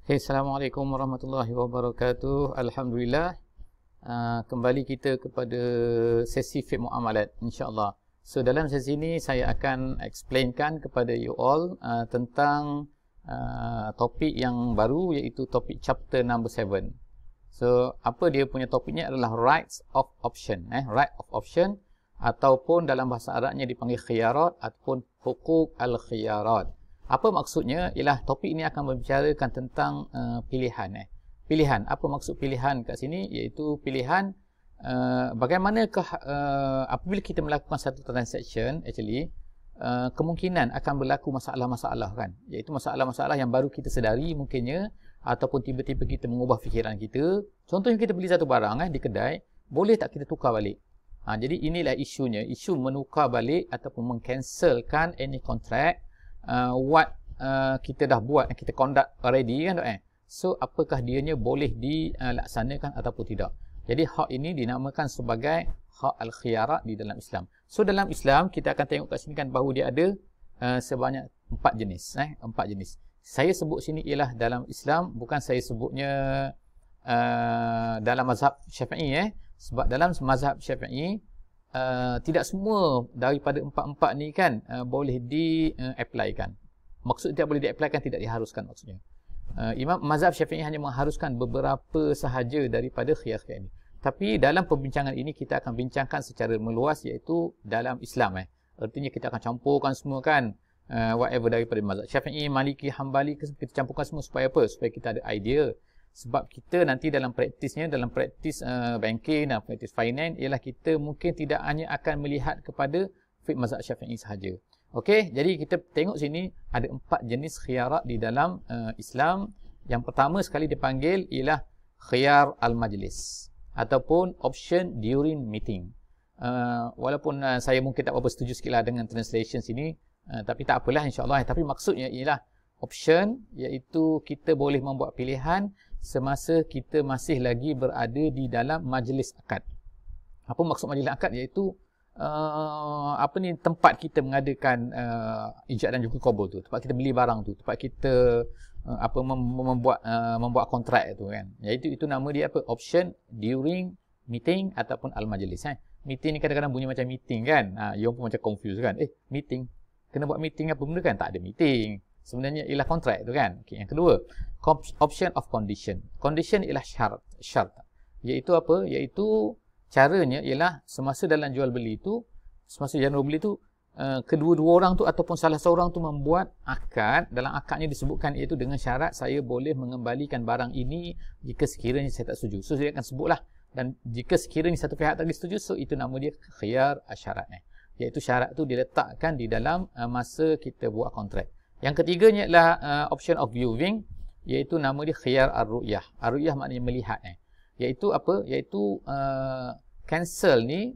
Hey, Assalamualaikum warahmatullahi wabarakatuh. Alhamdulillah, kembali kita kepada sesi fiqh muamalat, insyaAllah. So, dalam sesi ini saya akan explainkan kepada you all tentang topik yang baru, iaitu topik chapter number 7. So, apa dia punya topiknya adalah rights of option. Right of option, ataupun dalam bahasa Arabnya dipanggil khiyarat ataupun hukuk al-khiyarat. Apa maksudnya? Ialah topik ini akan membicarakan tentang pilihan. Pilihan. Apa maksud pilihan kat sini? Iaitu pilihan bagaimanakah apabila kita melakukan satu transaction, actually kemungkinan akan berlaku masalah-masalah kan. Iaitu masalah-masalah yang baru kita sedari mungkinnya, ataupun tiba-tiba kita mengubah fikiran kita. Contohnya kita beli satu barang di kedai, boleh tak kita tukar balik? Jadi inilah isunya, isu menukar balik ataupun mengcancelkan any contract kita dah buat, kita conduct already kan. So apakah dianya boleh dilaksanakan ataupun tidak. Jadi hak ini dinamakan sebagai hak al-khiyarat di dalam Islam. So dalam Islam kita akan tengok kat sini kan bahawa dia ada sebanyak 4 jenis. 4 jenis. Saya sebut sini ialah dalam Islam, bukan saya sebutnya dalam mazhab Syafi'i. Sebab dalam mazhab Syafi'i tidak semua daripada 4-4 ni kan boleh di-applykan. Maksud tidak boleh di-applykan, tidak diharuskan maksudnya. Imam mazhab Syafi'i hanya mengharuskan beberapa sahaja daripada khiyar-khiyar ini. Tapi dalam perbincangan ini kita akan bincangkan secara meluas, iaitu dalam Islam. Artinya kita akan campurkan semua kan, whatever daripada mazhab Syafi'i, Maliki, Hambali, kita campurkan semua supaya apa? Supaya kita ada idea. Sebab kita nanti dalam praktisnya, dalam praktis banking dan praktis finance, ialah kita mungkin tidak hanya akan melihat kepada fiqh mazhab Syafi'i sahaja. Okey, jadi kita tengok sini ada 4 jenis khiyarat di dalam Islam. Yang pertama sekali dipanggil ialah khiyar al-majlis ataupun option during meeting. Walaupun saya mungkin tak berapa setuju sikitlah dengan translation sini, tapi tak apalah insya-Allah. Tapi maksudnya ialah option, iaitu kita boleh membuat pilihan semasa kita masih lagi berada di dalam majlis akad. Apa maksud majlis akad? Iaitu tempat kita mengadakan ijab dan juga qabul tu, tempat kita beli barang tu, tempat kita membuat kontrak tu kan. Iaitu itu nama dia apa? Option during meeting ataupun al-majlis. Meeting ni kadang-kadang bunyi macam meeting kan. You pun macam confused kan. Meeting. Kena buat meeting apa benda kan? Tak ada meeting. Sebenarnya ialah kontrak tu kan. Okay. Yang kedua, option of condition. Condition ialah syarat. Iaitu apa? Iaitu caranya ialah semasa dalam jual beli tu, semasa jual beli tu, kedua-dua orang tu ataupun salah seorang tu membuat akad. Dalam akadnya disebutkan iaitu dengan syarat saya boleh mengembalikan barang ini jika sekiranya saya tak setuju. So saya akan sebutlah. Dan jika sekiranya satu pihak tak setuju, so itu nama dia khiyar asyarat. Iaitu syarat tu diletakkan di dalam masa kita buat kontrak. Yang ketiganya adalah option of viewing, iaitu nama dia khiyar ar-ru'yah. Ar-ru'yah maknanya melihat. Iaitu apa? Iaitu cancel ni,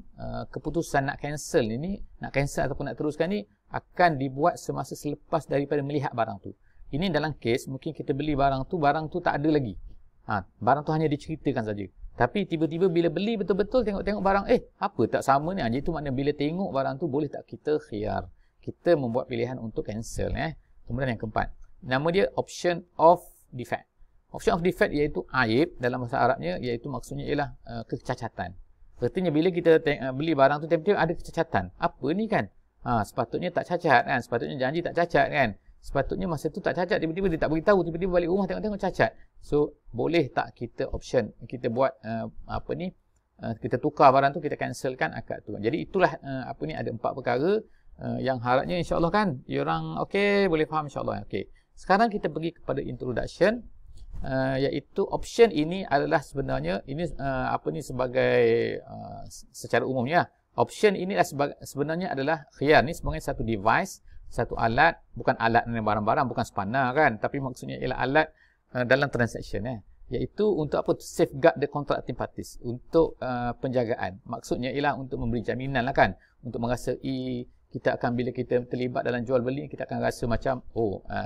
keputusan nak cancel ni, nak cancel ataupun nak teruskan ni akan dibuat semasa selepas daripada melihat barang tu. Ini dalam kes mungkin kita beli barang tu tak ada lagi. Barang tu hanya diceritakan saja. Tapi tiba-tiba bila beli betul-betul tengok-tengok barang, apa tak sama ni? Itu maknanya bila tengok barang tu boleh tak kita khiyar. Kita membuat pilihan untuk cancel. Kemudian yang keempat, nama dia option of defect. Option of defect iaitu aib dalam bahasa Arabnya, iaitu maksudnya ialah kecacatan. Artinya bila kita beli barang tu tiba-tiba ada kecacatan. Apa ni kan? Sepatutnya tak cacat kan? Sepatutnya janji tak cacat kan? Sepatutnya masa tu tak cacat, tiba-tiba dia tak beritahu, tiba-tiba balik rumah tengok-tengok cacat. So boleh tak kita option, kita buat kita tukar barang tu, kita cancelkan akad tu. Jadi itulah ada 4 perkara yang harapnya insya-Allah kan diorang okey, boleh faham insya-Allah. Okey. Sekarang kita pergi kepada introduction, iaitu option ini adalah sebenarnya ini sebagai secara umumnya option ini sebenarnya adalah khiyar ni sebagai satu device, satu alat, bukan alat barang-barang, bukan spanner kan, tapi maksudnya ialah alat dalam transaction iaitu untuk apa? To safeguard the contracting parties, untuk penjagaan. Maksudnya ialah untuk memberi jaminan lah kan, untuk merasai kita akan, bila kita terlibat dalam jual beli, kita akan rasa macam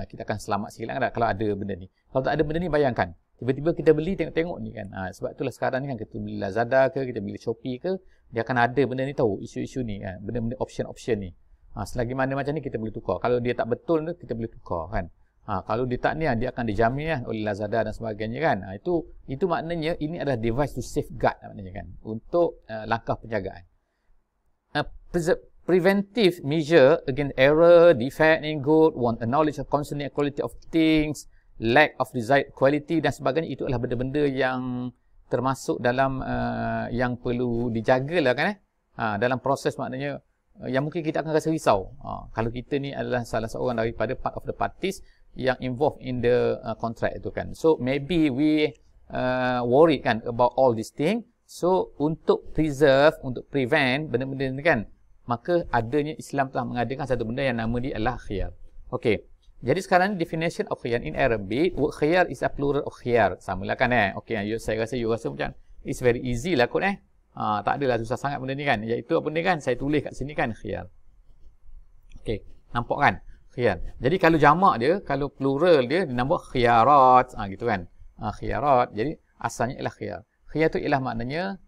kita akan selamat sikit lah kalau ada benda ni. Kalau tak ada benda ni, bayangkan tiba-tiba kita beli tengok-tengok ni kan. Sebab itulah sekarang ni kan kita beli Lazada ke, kita beli Shopee ke, dia akan ada benda ni, tahu isu-isu ni kan, benda-benda option ni. Selagi mana macam ni kita boleh tukar. Kalau dia tak betul tu kita boleh tukar kan. Kalau dia tak niat, dia akan dijamin oleh Lazada dan sebagainya kan. Itu maknanya ini adalah device to safeguard maknanya kan, untuk langkah penjagaan. Preventive measure against error, defect in good, want a knowledge of concerning quality of things, lack of desired quality dan sebagainya, itu adalah benda-benda yang termasuk dalam yang perlu dijagalah kan. Dalam proses maknanya yang mungkin kita akan rasa risau kalau kita ni adalah salah seorang daripada part of the parties yang involved in the contract itu kan. So maybe we worried kan about all these things. So untuk preserve, untuk prevent benda-benda ni kan, maka adanya Islam telah mengadakan satu benda yang nama dia adalah khiyar. Okey. Jadi sekarang definition of khiyar in Arabic, word khiyar is a plural of khiyar. Samalah kan Okey, saya rasa macam it's very easy lah kot tak adalah susah sangat benda ni kan. Iaitu apa ni kan, saya tulis kat sini kan khiyar. Okey, nampak kan? Khiyar. Jadi kalau jamak dia, kalau plural dia dinamakan khiyarat, gitu kan. Khiyarat. Jadi asalnya ialah khiyar. Khiyar tu ialah maknanya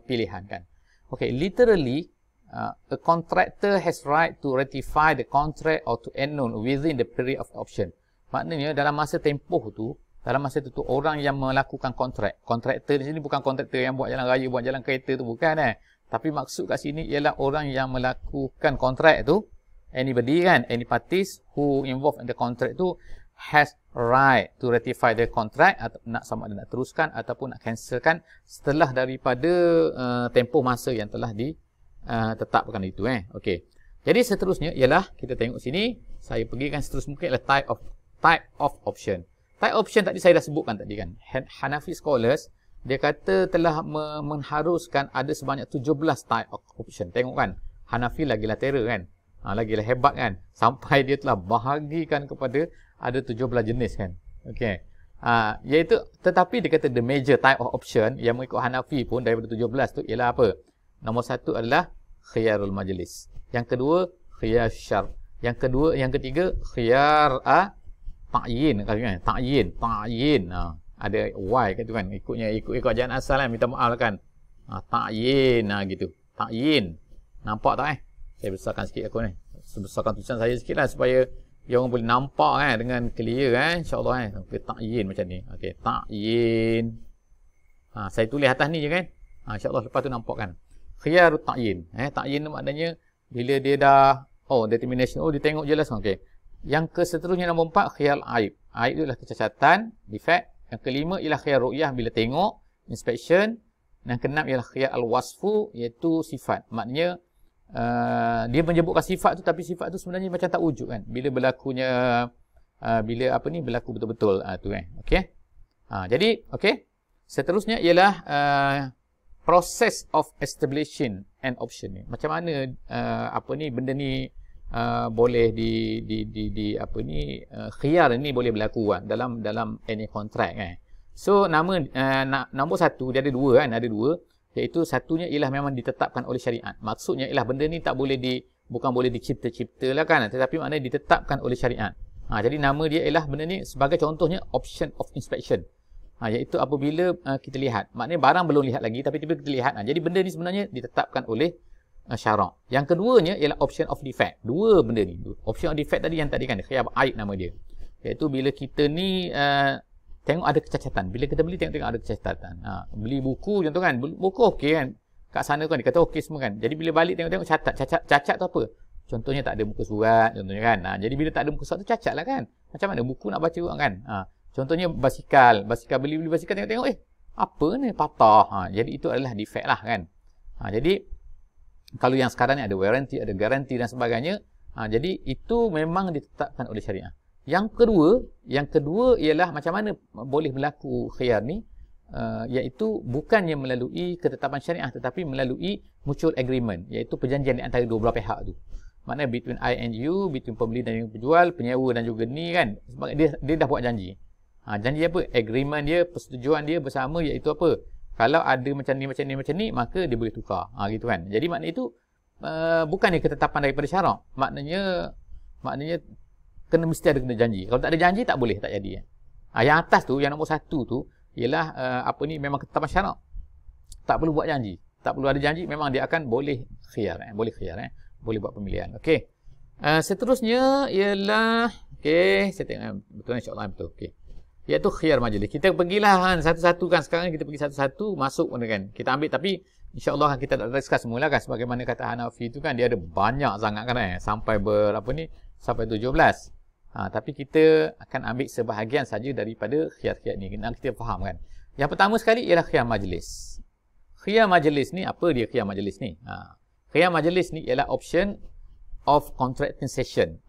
pilihan kan. Okey, literally a contractor has right to ratify the contract or to annul within the period of option. Maknanya dalam masa tempoh tu, dalam masa itu orang yang melakukan kontrak. Kontraktor di sini bukan kontraktor yang buat jalan raya, buat jalan kereta tu bukan Tapi maksud kat sini ialah orang yang melakukan kontrak tu, anybody kan, any parties who involved in the contract tu has right to ratify the contract, atau nak sama ada nak teruskan ataupun nak cancelkan setelah daripada tempoh masa yang telah ditetapkan itu Okey. Jadi seterusnya ialah kita tengok sini, saya pergikan seterus mungkin ialah type of option. Type option tadi saya dah sebutkan tadi kan. Hanafi scholars dia kata telah mengharuskan ada sebanyak 17 type of option. Tengok kan, Hanafi lagilah terror kan. Lagilah hebat kan. Sampai dia telah bahagikan kepada ada 17 jenis kan. Okey. Iaitu tetapi dia kata the major type of option yang mengikut Hanafi pun daripada 17 tu ialah apa? Nombor satu adalah khiyarul majlis. Yang kedua khiyar syar. Yang ketiga khiyar ta'yin kan. Ta'yin. Ada y kat tu kan. Ikut ajaran asal kan. Minta maaf lah kan. Ta'yin gitu. Ta'yin. Nampak tak Saya besarkan sikit aku ni. Besarkan tulisan saya sikit lah supaya dia orang boleh nampak dengan clear InsyaAllah Sampai ta'yin macam ni. Okey, ta'yin. Saya tulis atas ni je kan. InsyaAllah lepas tu nampak kan. Khiyarut ta'yin. Ta'yin tu maknanya bila dia dah determination. Dia tengok jelas. Okey. Yang seterusnya nombor 4 khiyar aib. Aib tu adalah kecacatan, defect. Yang kelima ialah khiyar ru'yah bila tengok, inspection. Yang keenam ialah khiyar al-wasfu, iaitu sifat. Maknanya dia menyebutkan sifat tu tapi sifat tu sebenarnya macam tak wujud kan. Bila berlakunya berlaku betul-betul tu Okey. Jadi okey. Seterusnya ialah process of establishing an option ni. Macam mana benda ni boleh khiyar ni boleh berlaku dalam any contract So nombor satu dia ada dua iaitu satunya ialah memang ditetapkan oleh syariat. Maksudnya ialah benda ni tak boleh bukan boleh dicipta-cipta lah kan, tetapi maknanya ditetapkan oleh syariat. Jadi nama dia ialah benda ni sebagai contohnya option of inspection. Iaitu apabila kita lihat, maknanya barang belum lihat lagi tapi tiba-tiba kita lihat. Jadi benda ni sebenarnya ditetapkan oleh syarak. Yang keduanya ialah option of defect. Dua benda ni. Option of defect tadi yang tadi kan khiyar aib nama dia. Iaitu bila kita ni tengok ada kecacatan. Bila kita beli tengok ada kecacatan. Beli buku contoh kan. Buku okey kan. Kat sana kan dia kata okey semua kan. Jadi bila balik tengok cacat. Cacat tu apa? Contohnya tak ada muka surat contohnya kan. Jadi bila tak ada muka surat tu cacat lah kan. Macam mana buku nak baca kan. Contohnya basikal. Beli basikal tengok apa ni patah. Jadi itu adalah defect lah kan. Jadi kalau yang sekarang ni ada warranty, ada garanti dan sebagainya. Jadi itu memang ditetapkan oleh syariah. Yang kedua ialah macam mana boleh berlaku khiyar ni, iaitu bukannya melalui ketetapan syariah tetapi melalui mutual agreement, iaitu perjanjian di antara dua belah pihak tu. Maknanya between I and you, between pembeli dan penjual, penyewa dan juga ni kan. Sebab dia dah buat janji. Janji apa? Agreement dia, persetujuan dia bersama iaitu apa? Kalau ada macam ni, maka dia boleh tukar. Gitu kan. Jadi maknanya itu bukannya ketetapan daripada syarak. Maknanya mesti ada kena janji. Kalau tak ada janji tak boleh, tak jadi. Yang atas tu, yang nombor satu tu ialah memang ketetapan syarak. Tak perlu buat janji. Tak perlu ada janji, memang dia akan boleh khiyar. Boleh buat pemilihan. Okey. Seterusnya ialah, okey, saya tengok betul insya-Allah betul. Okey. Iaitu khiyar majlis. Kita pergilah satu-satu kan, sekarang kita pergi satu-satu masuk kan. Kita ambil, tapi insya-Allah kita tak discuss semula kan, sebagaimana kata Hanafi itu kan dia ada banyak sangat kan sampai sampai 17. Tapi kita akan ambil sebahagian saja daripada khiyar-khiyar ni. Kita faham kan. Yang pertama sekali ialah khiyar majlis. Khiyar majlis ni, apa dia khiyar majlis ni? Khiyar majlis ni ialah option of contracting session.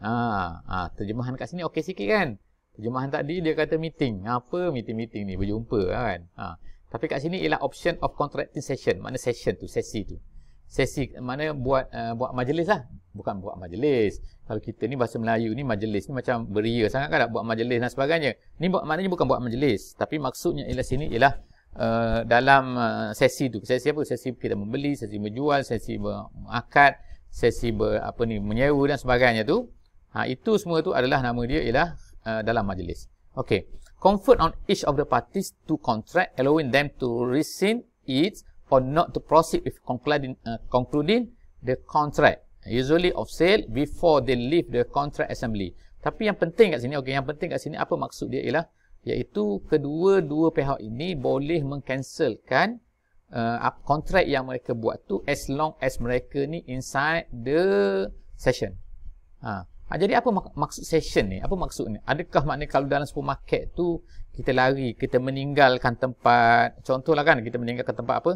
Terjemahan kat sini okey sikit kan? Terjemahan tadi dia kata meeting. Apa meeting-meeting ni? Berjumpa kan? Tapi kat sini ialah option of contracting session. Mana session tu? Sesi tu. Sesi mana buat majlis lah. Bukan buat majlis. Kalau kita ni bahasa Melayu ni majlis ni macam beria sangat kan, buat majlis dan sebagainya. Ni maknanya bukan buat majlis. Tapi maksudnya ialah sini ialah dalam sesi tu. Sesi apa? Sesi kita membeli, sesi menjual, sesi berakad, sesi menyewa dan sebagainya tu. Itu semua tu adalah nama dia ialah dalam majlis. Okay. Conferred on each of the parties to contract, allowing them to rescind it or not to proceed with concluding the contract, usually of sale, before they leave the contract assembly. Tapi yang penting kat sini, yang penting kat sini apa maksud dia ialah, iaitu kedua-dua pihak ini boleh mengcancelkan kontrak yang mereka buat tu as long as mereka ni inside the session. Jadi apa maksud session ni? Apa maksud ni? Adakah maknanya kalau dalam supermarket tu kita lari, kita meninggalkan tempat, contohlah kan, kita meninggalkan tempat apa?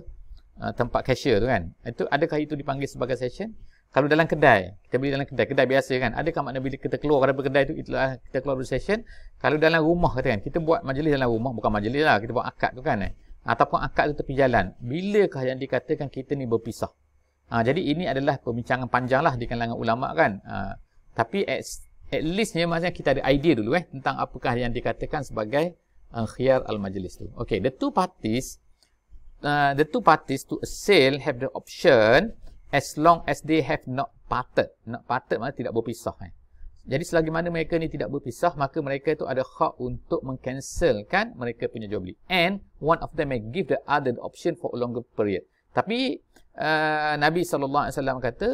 Tempat cashier tu kan. Adakah itu dipanggil sebagai session? Kalau dalam kedai, kita beli dalam kedai biasa kan, adakah makna bila kita keluar daripada kedai tu, itulah kita keluar dari session? Kalau dalam rumah kata kan, kita buat majlis dalam rumah, bukan majlis lah, kita buat akad tu kan, ataupun akad tu tepi jalan, bilakah yang dikatakan kita ni berpisah? Jadi ini adalah perbincangan panjang lah di kalangan ulama kan. Tapi at leastnya maksudnya kita ada idea dulu tentang apakah yang dikatakan sebagai khiyar al-majlis tu. Okay, the two parties to a sale have the option as long as they have not parted. Not parted maknanya tidak berpisah. Jadi selagi mana mereka ni tidak berpisah, maka mereka itu ada hak untuk mengcancelkan mereka punya jual beli. And one of them may give the other the option for a longer period. Tapi Nabi SAW kata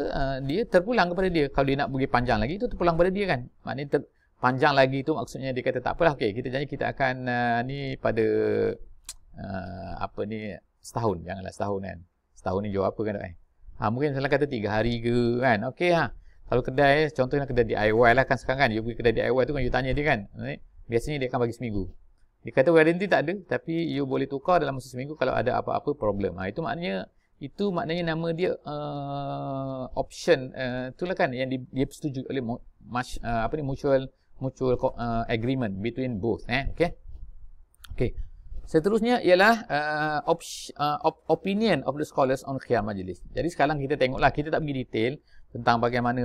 dia terpulang kepada dia. Kalau dia nak pergi panjang lagi, itu terpulang kepada dia kan. Maknanya panjang lagi tu maksudnya dia kata tak apalah, okay, kita janji kita akan ni pada setahun. Janganlah setahun kan. Setahun ni jual apa kan tak mungkin salah kata 3 hari ke kan. Okey kalau kedai, contohnya kedai DIY lah kan sekarang kan, you pergi kedai DIY tu kan, you tanya dia kan, biasanya dia akan bagi seminggu. Dia kata guarantee tak ada, tapi you boleh tukar dalam masa seminggu kalau ada apa-apa problem. Itu maknanya nama dia option, itulah kan yang dia setujui oleh mutual agreement between both. Okay. Seterusnya ialah opinion of the scholars on khiyar majlis. Jadi sekarang kita tengoklah, kita tak pergi detail tentang bagaimana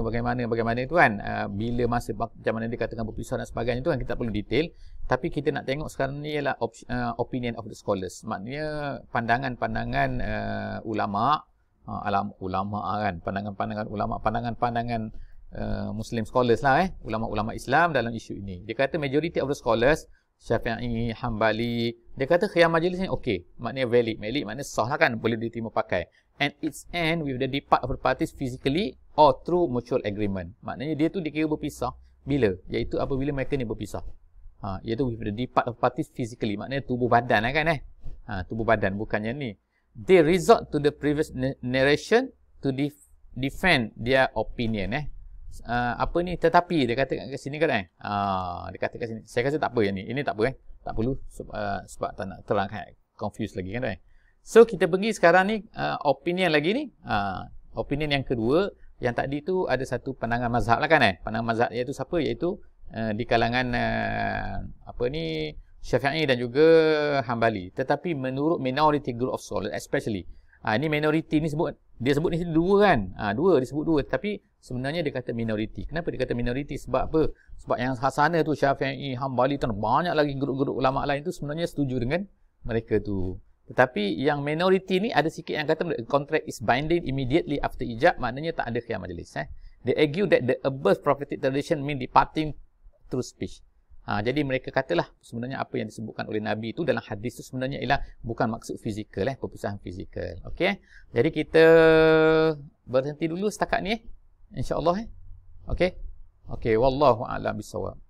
itu kan, bila masa macam mana dikatakan berpisah dan sebagainya itu kan, kita tak perlu detail. Tapi kita nak tengok sekarang ni ialah opinion of the scholars. Maknanya pandangan-pandangan ulama kan, pandangan-pandangan ulama, pandangan-pandangan Muslim scholars lah ulama-ulama Islam dalam isu ini. Dia kata majority of the scholars, Syafi'i, Hambali, dia kata khiyar majlis ni okey, maknanya valid maknanya sah lah kan, boleh diterima pakai. And it's end with the depart of the parties physically or through mutual agreement. Maknanya dia tu dikira berpisah bila? Iaitu apabila mereka ni berpisah. Iaitu with the depart of parties physically, maknanya tubuh badan lah kan tubuh badan, bukannya ni. They resort to the previous narration to defend their opinion tetapi dia kata kat sini kan dia kata kat sini, saya kata tak apa yang ni, ini tak apa tak perlu sebab tak nak terangkan confuse lagi kan So kita pergi sekarang ni opinion lagi ni, opinion yang kedua. Yang tadi tu ada satu pandangan mazhab lah kan pandangan mazhab iaitu siapa, iaitu di kalangan Syafi'i dan juga Hambali, tetapi menurut minority group of scholars especially. Ini minority ni dia sebut ni dua kan, dia sebut dua, tapi sebenarnya dia kata minority. Kenapa dia kata minority? Sebab apa? Sebab yang sana tu Syafi'i, Hambali tu banyak lagi grup-grup ulama lain tu sebenarnya setuju dengan mereka tu. Tetapi yang minority ni ada sikit yang kata contract is binding immediately after ijab, maknanya tak ada khiyar majlis. They argue that the above prophetic tradition mean departing through speech. Jadi mereka katalah sebenarnya apa yang disebutkan oleh Nabi itu dalam hadis itu sebenarnya ialah bukan maksud fizikal, perpisahan fizikal. Okey. Jadi kita berhenti dulu setakat ni insya-Allah. Okey. Okey, wallahu a'lam bissawab.